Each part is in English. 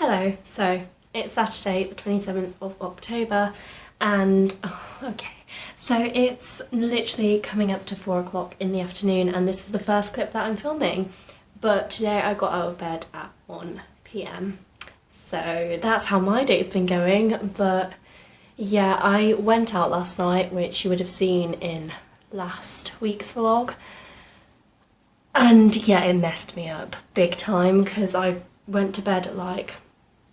Hello, so it's Saturday the 27th of October and so it's literally coming up to 4 o'clock in the afternoon and this is the first clip that I'm filming, but today I got out of bed at 1 p.m. so that's how my day's been going. But yeah, I went out last night, which you would have seen in last week's vlog, and yeah, it messed me up big time because I went to bed at like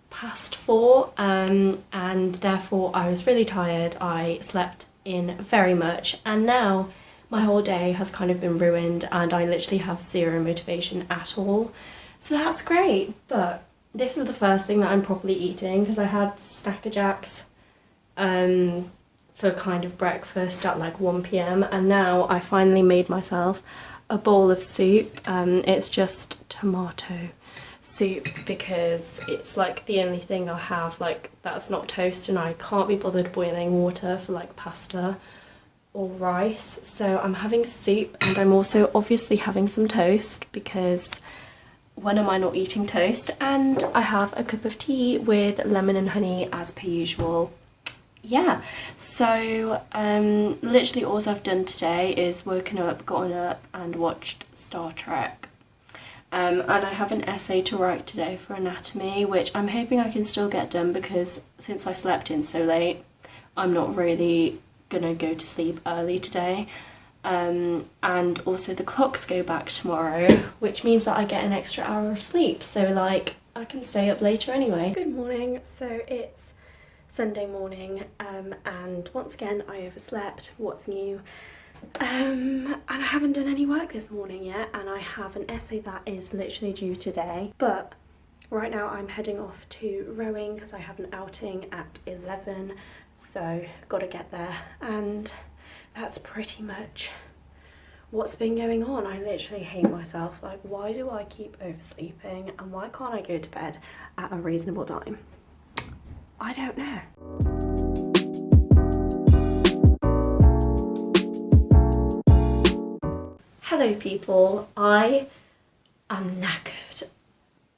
past 4 and therefore I was really tired. I slept in very much and now my whole day has kind of been ruined and I literally have zero motivation at all. So that's great, but this is the first thing that I'm properly eating because I had Snacker Jacks for kind of breakfast at like 1 p.m. and now I finally made myself a bowl of soup. It's just tomato soup because it's like the only thing I have like that's not toast, and I can't be bothered boiling water for like pasta or rice, so I'm having soup. And I'm also obviously having some toast because when am I not eating toast? And I have a cup of tea with lemon and honey as per usual. Yeah, so literally all I've done today is woken up, gotten up and watched Star Trek. And I have an essay to write today for anatomy, which I'm hoping I can still get done because since I slept in so late, I'm not really gonna go to sleep early today. And also the clocks go back tomorrow, which means that I get an extra hour of sleep, so like I can stay up later anyway. Good morning, so it's Sunday morning and once again I overslept. What's new? And I haven't done any work this morning yet, and I have an essay that is literally due today, but right now I'm heading off to rowing because I have an outing at 11, so gotta get there. And that's pretty much what's been going on. I literally hate myself. Like, why do I keep oversleeping and why can't I go to bed at a reasonable time? I don't know. Hello people, I am knackered.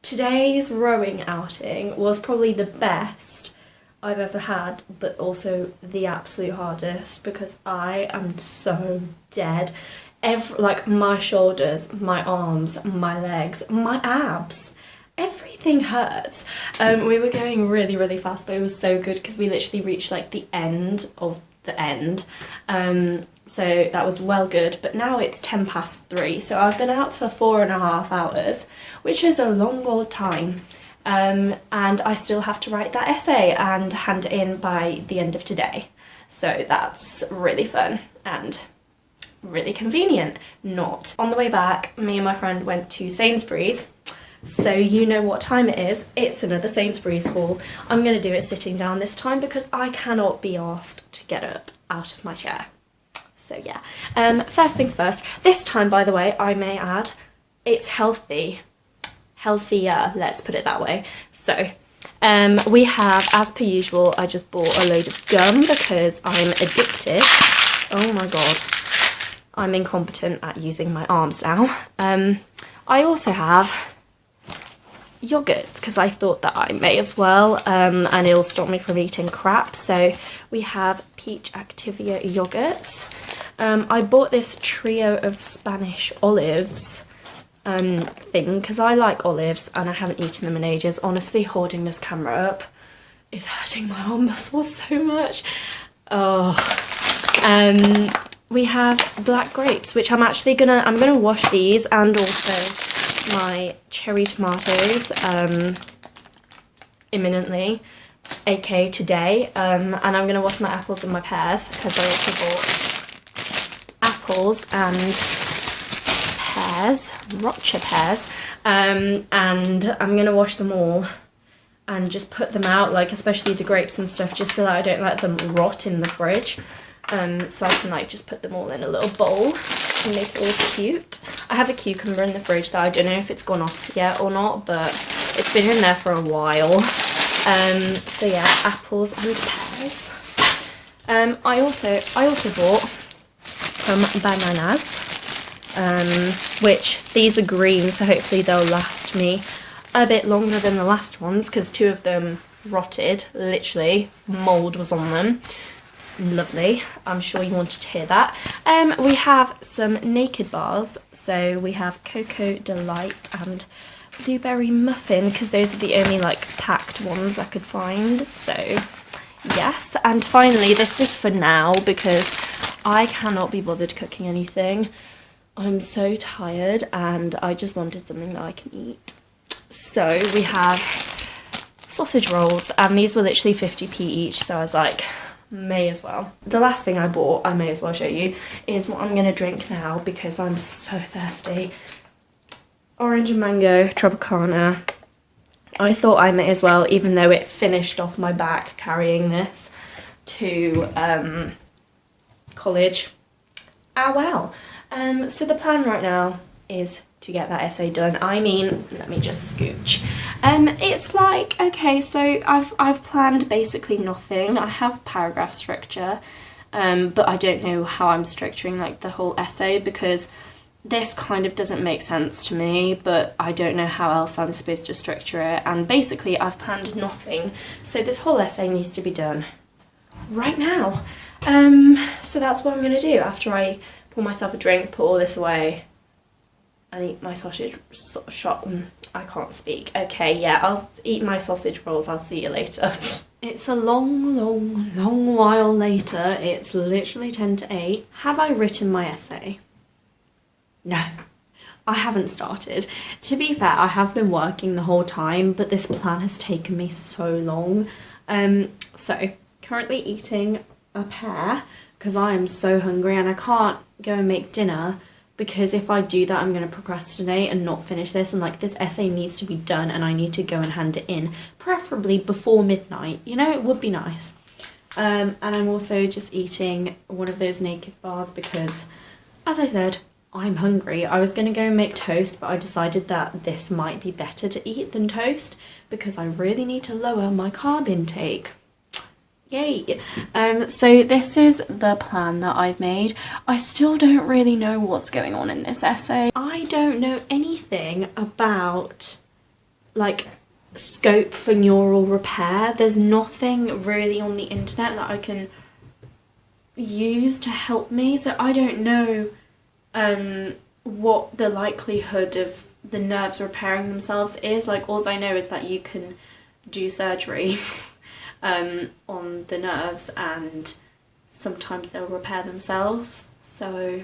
Today's rowing outing was probably the best I've ever had, but also the absolute hardest because I am so dead. Like my shoulders, my arms, my legs, my abs, everything hurts. We were going really fast, but it was so good because we literally reached like the end of the end. So that was well good, but now it's 10 past 3, so I've been out for 4.5 hours, which is a long old time, and I still have to write that essay and hand it in by the end of today, so that's really fun and really convenient. Not. On the way back, me and my friend went to Sainsbury's, so you know what time it is. It's another Sainsbury's haul. I'm going to do it sitting down this time because I cannot be asked to get up out of my chair. So yeah, first things first, this time, by the way, I may add, it's healthier, let's put it that way. So we have, as per usual, I just bought a load of gum because I'm addicted. Oh my god, I'm incompetent at using my arms now. I also have yogurts because I thought that I may as well, and it'll stop me from eating crap. So we have Peach Activia yogurts. I bought this trio of Spanish olives thing because I like olives and I haven't eaten them in ages. Honestly, holding this camera up is hurting my arm muscles so much. Oh, we have black grapes, which I'm gonna wash these, and also my cherry tomatoes imminently, aka today, and I'm gonna wash my apples and my pears because I also bought apples and pears, Rocha pears, and I'm gonna wash them all and just put them out, like especially the grapes and stuff, just so that I don't let them rot in the fridge. So I can like just put them all in a little bowl and make it all cute. I have a cucumber in the fridge that I don't know if it's gone off yet or not, but it's been in there for a while. So yeah, apples and pears. I also bought some bananas, which these are green, so hopefully they'll last me a bit longer than the last ones because 2 of them rotted, literally. Mould was on them. Lovely. I'm sure you wanted to hear that. We have some naked bars. So we have Cocoa Delight and Blueberry Muffin because those are the only like packed ones I could find. So yes, and finally this is for now because I cannot be bothered cooking anything. I'm so tired and I just wanted something that I can eat. So we have sausage rolls and these were literally 50p each, so I was like, may as well. The last thing I bought, I may as well show you, is what I'm going to drink now because I'm so thirsty. Orange and mango Tropicana. I thought I may as well, even though it finished off my back carrying this to college. Ah well. So the plan right now is to get that essay done. I mean, let me just scooch. It's like, okay, so I've planned basically nothing. I have paragraph structure, but I don't know how I'm structuring like the whole essay because this kind of doesn't make sense to me, but I don't know how else I'm supposed to structure it. And basically I've planned nothing. So this whole essay needs to be done right now. So that's what I'm gonna do after I pour myself a drink, put all this away, and eat my sausage shot. I can't speak. Okay, yeah, I'll eat my sausage rolls. I'll see you later. It's a long while later. It's literally 10 to 8. Have I written my essay? No, I haven't started. To be fair, I have been working the whole time, but this plan has taken me so long. So currently eating a pear because I am so hungry and I can't go and make dinner because if I do that I'm going to procrastinate and not finish this, and like this essay needs to be done and I need to go and hand it in, preferably before midnight, you know, it would be nice. And I'm also just eating one of those naked bars because, as I said, I'm hungry. I was going to go and make toast, but I decided that this might be better to eat than toast because I really need to lower my carb intake. Yay! So this is the plan that I've made. I still don't really know what's going on in this essay. I don't know anything about like scope for neural repair. There's nothing really on the internet that I can use to help me, so I don't know what the likelihood of the nerves repairing themselves is. Like, all I know is that you can do surgery on the nerves and sometimes they'll repair themselves, so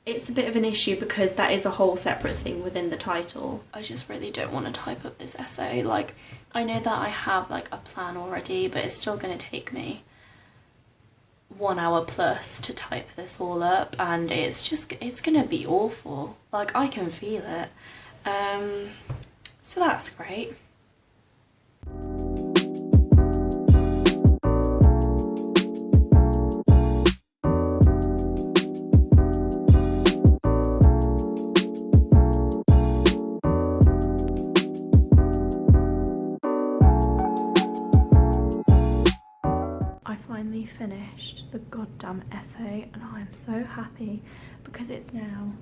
it's a bit of an issue because that is a whole separate thing within the title. I just really don't want to type up this essay. Like, I know that I have like a plan already, but it's still going to take me 1 hour plus to type this all up, and it's gonna be awful. Like, I can feel it. So that's great. Finished the goddamn essay and I'm so happy because it's now,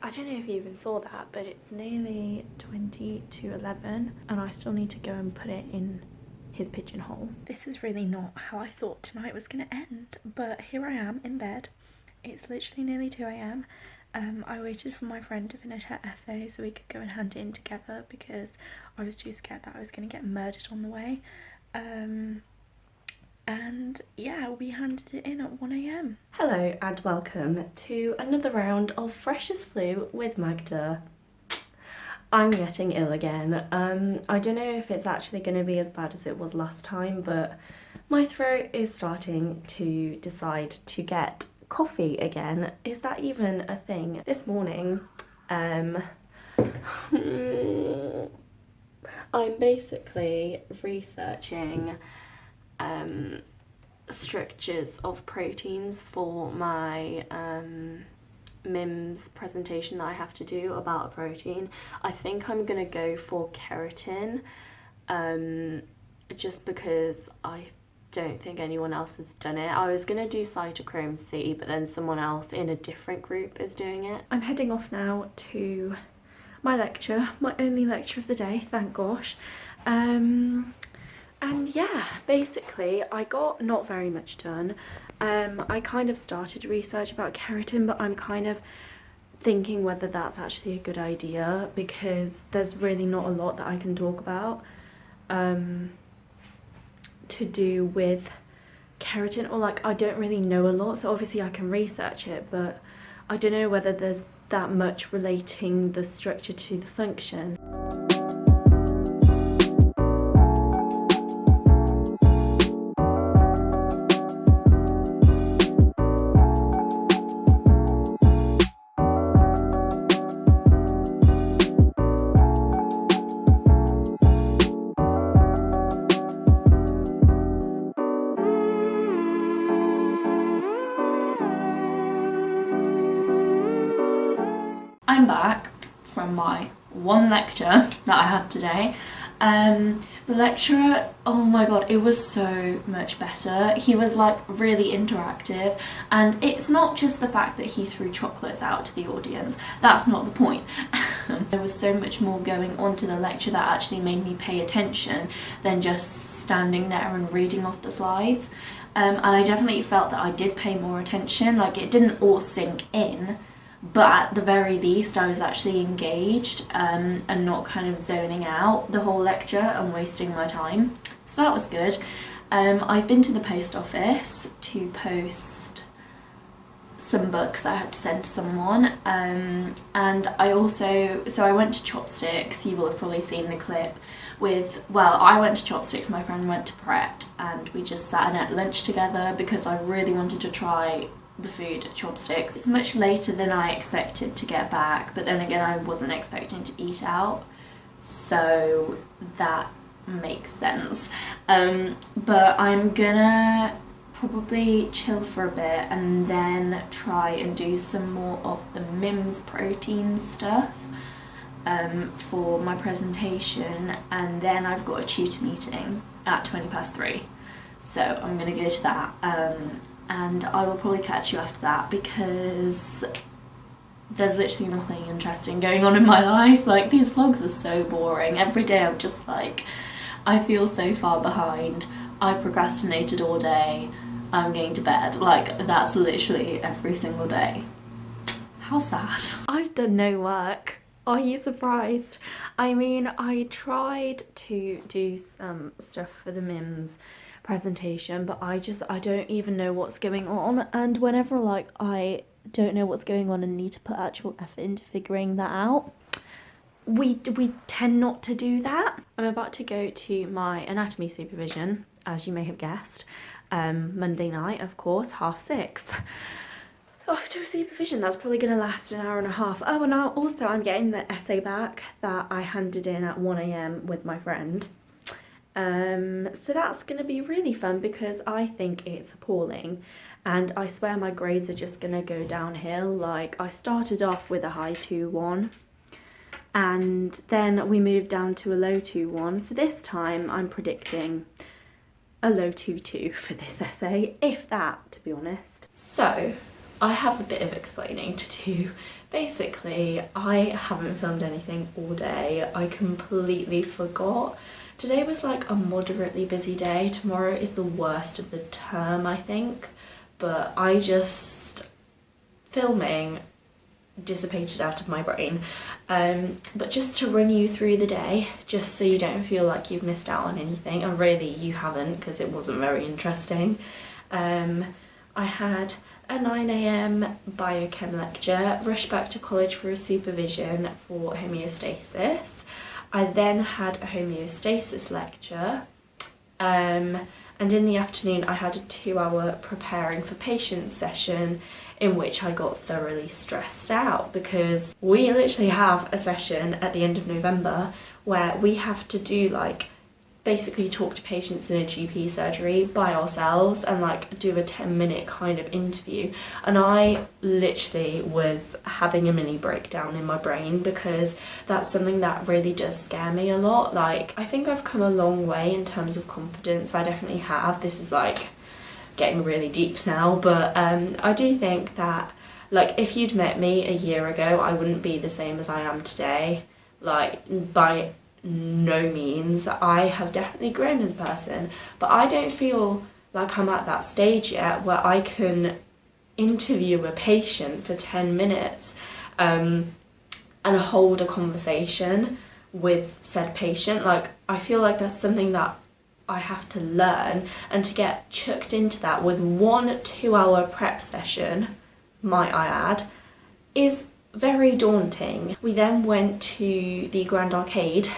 I don't know if you even saw that, but it's nearly 20 to 11 and I still need to go and put it in his pigeonhole. This is really not how I thought tonight was going to end, but here I am in bed. It's literally nearly 2 a.m. I waited for my friend to finish her essay so we could go and hand it in together because I was too scared that I was going to get murdered on the way. And yeah, we handed it in at 1 a.m. Hello and welcome to another round of Fresh as Flu with Magda. I'm getting ill again. I don't know if it's actually going to be as bad as it was last time, but my throat is starting to decide to get coffee again. Is that even a thing? This morning, I'm basically researching structures of proteins for my MIMS presentation that I have to do about a protein. I think I'm gonna go for keratin, just because I don't think anyone else has done it. I was gonna do cytochrome C, but then someone else in a different group is doing it. I'm heading off now to my lecture, my only lecture of the day, thank gosh. And yeah, basically I got not very much done. I kind of started research about keratin, but I'm kind of thinking whether that's actually a good idea, because there's really not a lot that I can talk about to do with keratin, or like I don't really know a lot, so obviously I can research it, but I don't know whether there's that much relating the structure to the function. I'm back from my one lecture that I had today. The lecturer, oh my god, it was so much better. He was like really interactive, and it's not just the fact that he threw chocolates out to the audience, that's not the point. There was so much more going on to the lecture that actually made me pay attention than just standing there and reading off the slides. And I definitely felt that I did pay more attention, like it didn't all sink in, but at the very least I was actually engaged and not kind of zoning out the whole lecture and wasting my time, so that was good. I've been to the post office to post some books that I had to send to someone, and I went to Chopsticks. You will have probably seen the clip with, well, I went to Chopsticks, my friend went to Pret, and we just sat and ate lunch together because I really wanted to try the food at Chopsticks. It's much later than I expected to get back, but then again I wasn't expecting to eat out, so that makes sense. But I'm gonna probably chill for a bit and then try and do some more of the MIMS protein stuff for my presentation, and then I've got a tutor meeting at 3:20, so I'm gonna go to that. And I will probably catch you after that, because there's literally nothing interesting going on in my life. Like, these vlogs are so boring. Every day I'm just like, I feel so far behind. I procrastinated all day. I'm going to bed. Like, that's literally every single day. How sad. I've done no work. Are you surprised? I mean, I tried to do some stuff for the MIMS presentation, but I don't even know what's going on, and whenever like I don't know what's going on and need to put actual effort into figuring that out, we tend not to do that. I'm about to go to my anatomy supervision, as you may have guessed, Monday night, of course, 6:30. Off to a supervision that's probably going to last an hour and a half. Oh, and now also I'm getting the essay back that I handed in at 1 AM with my friend. So that's going to be really fun, because I think it's appalling, and I swear my grades are just going to go downhill. Like, I started off with a high 2-1, and then we moved down to a low 2-1, so this time I'm predicting a low 2-2 for this essay, if that, to be honest. So I have a bit of explaining to do. Basically, I haven't filmed anything all day. I completely forgot. Today was like a moderately busy day. Tomorrow is the worst of the term, I think, but I just, filming dissipated out of my brain. But just to run you through the day, just so you don't feel like you've missed out on anything, and really you haven't, because it wasn't very interesting. I had a 9 AM biochem lecture, rushed back to college for a supervision for homeostasis. I then had a homeostasis lecture, and in the afternoon I had a 2-hour preparing for patients session, in which I got thoroughly stressed out, because we literally have a session at the end of November where we have to do like basically talk to patients in a GP surgery by ourselves and like do a 10-minute kind of interview, and I literally was having a mini breakdown in my brain, because that's something that really does scare me a lot. Like, I think I've come a long way in terms of confidence, I definitely have. This is like getting really deep now, but I do think that Like, if you'd met me a year ago, I wouldn't be the same as I am today. Like, by no means. I have definitely grown as a person, but I don't feel like I'm at that stage yet where I can interview a patient for 10 minutes and hold a conversation with said patient. Like, I feel like that's something that I have to learn, and to get chucked into that with 1 2-hour prep session, might I add, is very daunting. We then went to the Grand Arcade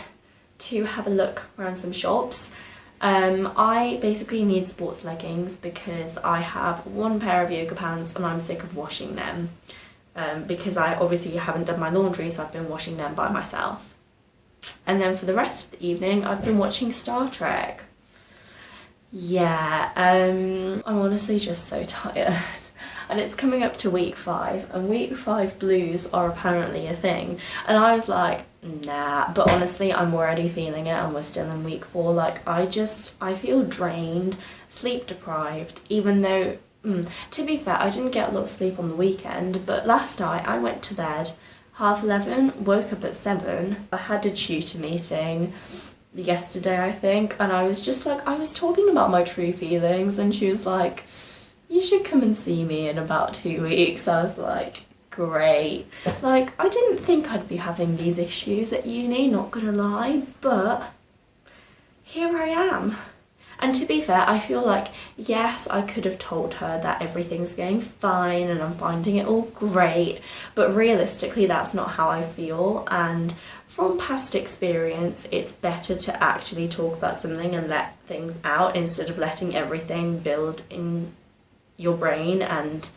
to have a look around some shops. I basically need sports leggings because I have 1 pair of yoga pants and I'm sick of washing them, because I obviously haven't done my laundry, so I've been washing them by myself. And then for the rest of the evening I've been watching Star Trek. Yeah, I'm honestly just so tired. And it's coming up to week 5, and week 5 blues are apparently a thing. And I was like, nah, but honestly, I'm already feeling it, and we're still in week 4. Like, I feel drained, sleep deprived, even though, to be fair, I didn't get a lot of sleep on the weekend, but last night I went to bed 11:30, woke up at 7. I had a tutor meeting yesterday, I think, and I was just like, I was talking about my true feelings, and she was like, you should come and see me in about 2 weeks. I was like, great. Like, I didn't think I'd be having these issues at uni, not gonna lie, but here I am. And to be fair, I feel like, yes, I could have told her that everything's going fine and I'm finding it all great, but realistically that's not how I feel. And from past experience, it's better to actually talk about something and let things out instead of letting everything build in your brain and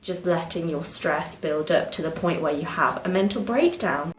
just letting your stress build up to the point where you have a mental breakdown.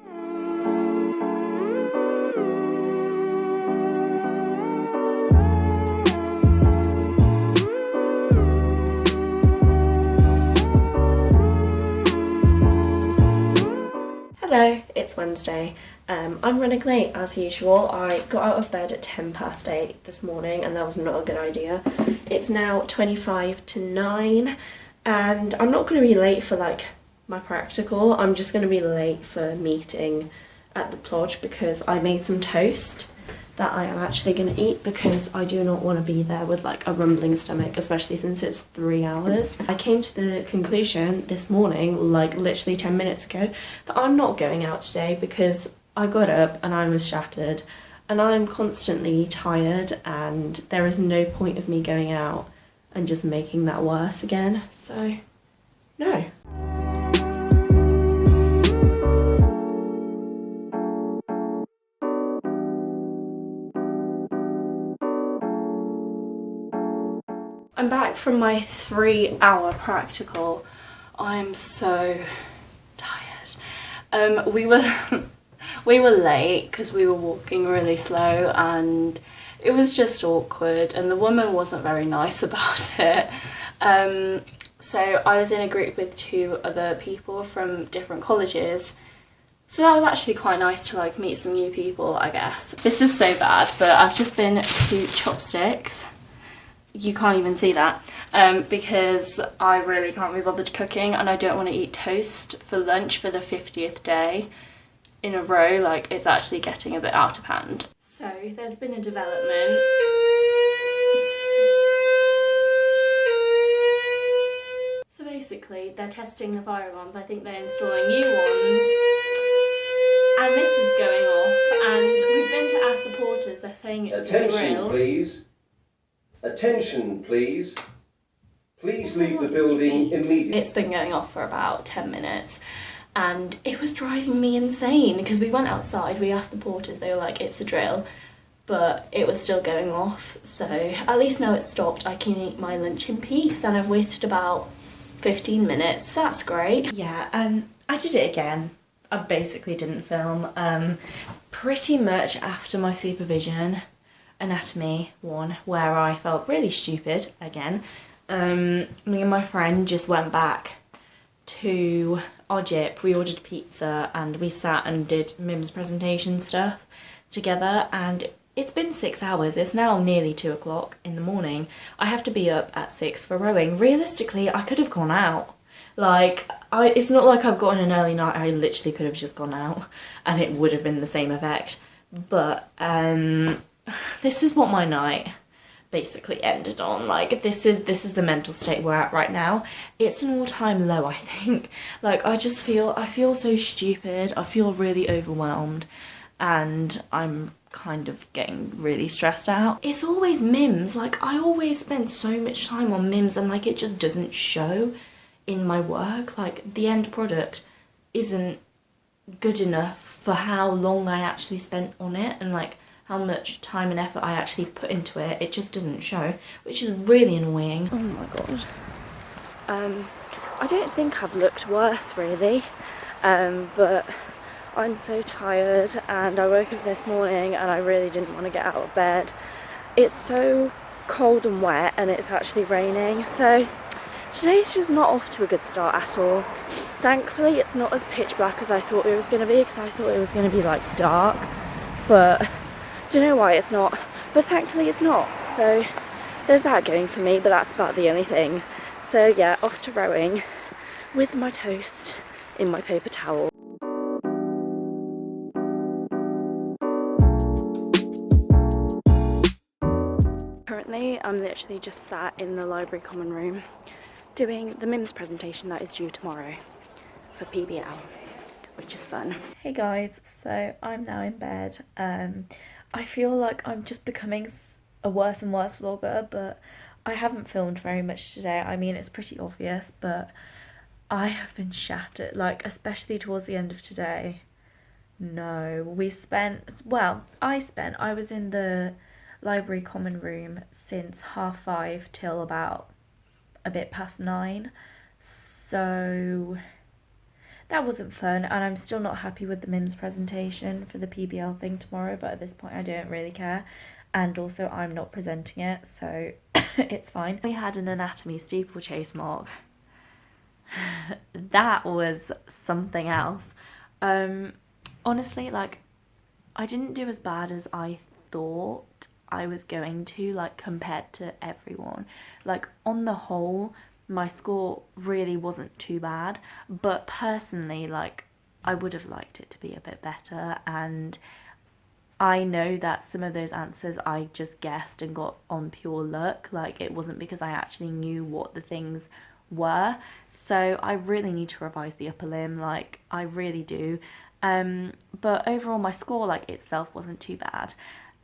Hello, it's Wednesday. I'm running late as usual. I got out of bed at 8:10 this morning, and that was not a good idea. It's now 9:25, and I'm not going to be late for like my practical. I'm just going to be late for meeting at the plodge because I made some toast that I am actually going to eat because I do not want to be there with like a rumbling stomach, especially since it's 3 hours. I came to the conclusion this morning, like literally 10 minutes ago, that I'm not going out today because I got up and I was shattered and I'm constantly tired, and there is no point of me going out and just making that worse again. So, no. I'm back from my 3-hour practical. I'm so tired. We were late because we were walking really slow and it was just awkward, and the woman wasn't very nice about it. So I was in a group with 2 other people from different colleges. So that was actually quite nice to like meet some new people, I guess. This is so bad, but I've just been to Chopsticks. You can't even see that, because I really can't be bothered cooking and I don't want to eat toast for lunch for the 50th day in a row. Like, it's actually getting a bit out of hand. So there's been a development. So basically they're testing the fire alarms. I think they're installing new ones, and this is going off, and we've been to ask the porters. They're saying it's a drill. Attention please. Attention please. Please leave the building immediately. It's been going off for about 10 minutes and it was driving me insane because we went outside, we asked the porters, they were like, it's a drill, but it was still going off. So at least now it's stopped, I can eat my lunch in peace, and I've wasted about 15 minutes. That's great. Yeah, I did it again. I basically didn't film. Pretty much after my supervision, anatomy 1, where I felt really stupid again, me and my friend just went back to our gyp. We ordered pizza and we sat and did Mim's presentation stuff together, and it's been 6 hours. It's now nearly 2 o'clock in the morning. I have to be up at 6 for rowing. Realistically, I could have gone out. Like, it's not like I've gotten an early night. I literally could have just gone out and it would have been the same effect. But this is what my night basically ended on. Like, this is the mental state we're at right now. It's an all-time low, I think. Like, I feel so stupid. I feel really overwhelmed, and I'm kind of getting really stressed out. It's always Mims. Like, I always spend so much time on Mims, and like, it just doesn't show in my work. Like, the end product isn't good enough for how long I actually spent on it, and like how much time and effort I actually put into it. It just doesn't show, which is really annoying. Oh my god. I don't think I've looked worse really, but I'm so tired, and I woke up this morning and I really didn't want to get out of bed. It's so cold and wet, and it's actually raining, so today's just not off to a good start at all. Thankfully it's not as pitch black as I thought it was going to be, because I thought it was going to be like dark, but don't know why it's not, but thankfully it's not. So there's that going for me, but that's about the only thing. So yeah, off to rowing with my toast in my paper towel. Currently I'm literally just sat in the library common room doing the Mims presentation that is due tomorrow for PBL, which is fun. Hey guys, so I'm now in bed. I feel like I'm just becoming a worse and worse vlogger, but I haven't filmed very much today. I mean, it's pretty obvious, but I have been shattered, like, especially towards the end of today. No, I was in the library common room since 5:30 till about a bit past 9, so that wasn't fun, and I'm still not happy with the Mims presentation for the PBL thing tomorrow, but at this point I don't really care, and also I'm not presenting it, so it's fine. We had an anatomy steeplechase mock. That was something else. Honestly, like, I didn't do as bad as I thought I was going to, like, compared to everyone. Like, on the whole, my score really wasn't too bad, but personally, like, I would have liked it to be a bit better, and I know that some of those answers I just guessed and got on pure luck. Like, it wasn't because I actually knew what the things were, so I really need to revise the upper limb, like, I really do. But overall my score, like, itself wasn't too bad,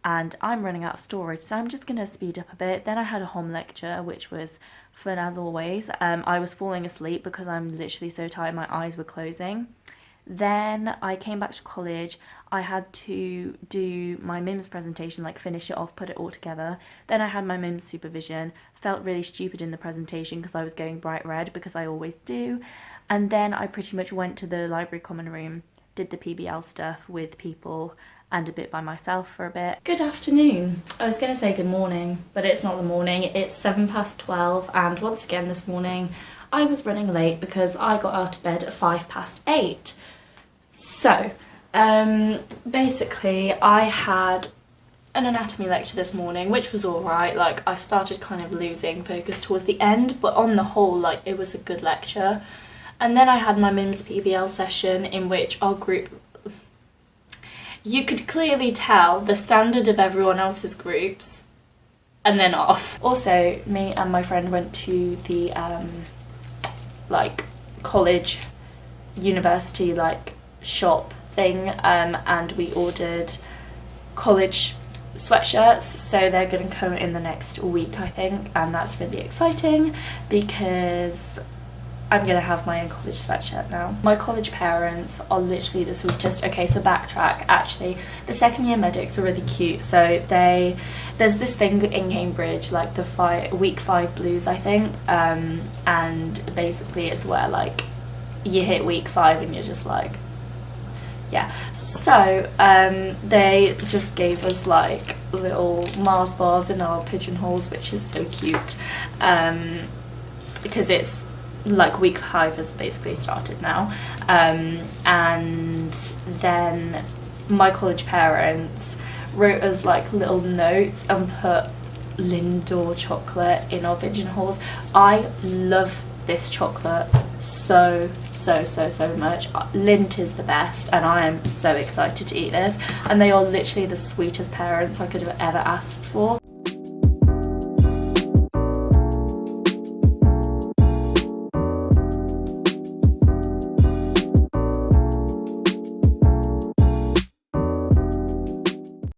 and I'm running out of storage, so I'm just gonna speed up a bit. Then I had a home lecture, which was fun as always. I was falling asleep because I'm literally so tired, my eyes were closing. Then I came back to college. I had to do my Mims presentation, like, finish it off, put it all together. Then I had my Mims supervision, felt really stupid in the presentation because I was going bright red, because I always do. And then I pretty much went to the library common room, did the PBL stuff with people and a bit by myself for a bit. Good afternoon. I was gonna say good morning, but it's not the morning, it's 12:07, and once again this morning I was running late because I got out of bed at 8:05. So, basically I had an anatomy lecture this morning, which was alright. Like, I started kind of losing focus towards the end, but on the whole, like, it was a good lecture. And then I had my Mims PBL session, in which our group, you could clearly tell the standard of everyone else's groups and then ours. Also, me and my friend went to the like, college, university, like, shop thing, and we ordered college sweatshirts, so they're gonna come in the next week, I think, and that's really exciting because I'm gonna have my own college sweatshirt now. My college parents are literally the sweetest. Okay, so backtrack. Actually, the second year medics are really cute. So there's this thing in Cambridge, like the week 5 blues, I think, and basically it's where, like, you hit week 5 and you're just like, yeah. So they just gave us, like, little Mars bars in our pigeonholes, which is so cute, because it's like week 5 has basically started now, and then my college parents wrote us, like, little notes and put Lindor chocolate in our pigeonholes. I love this chocolate so much. Lint is the best, and I am so excited to eat this, and they are literally the sweetest parents I could have ever asked for.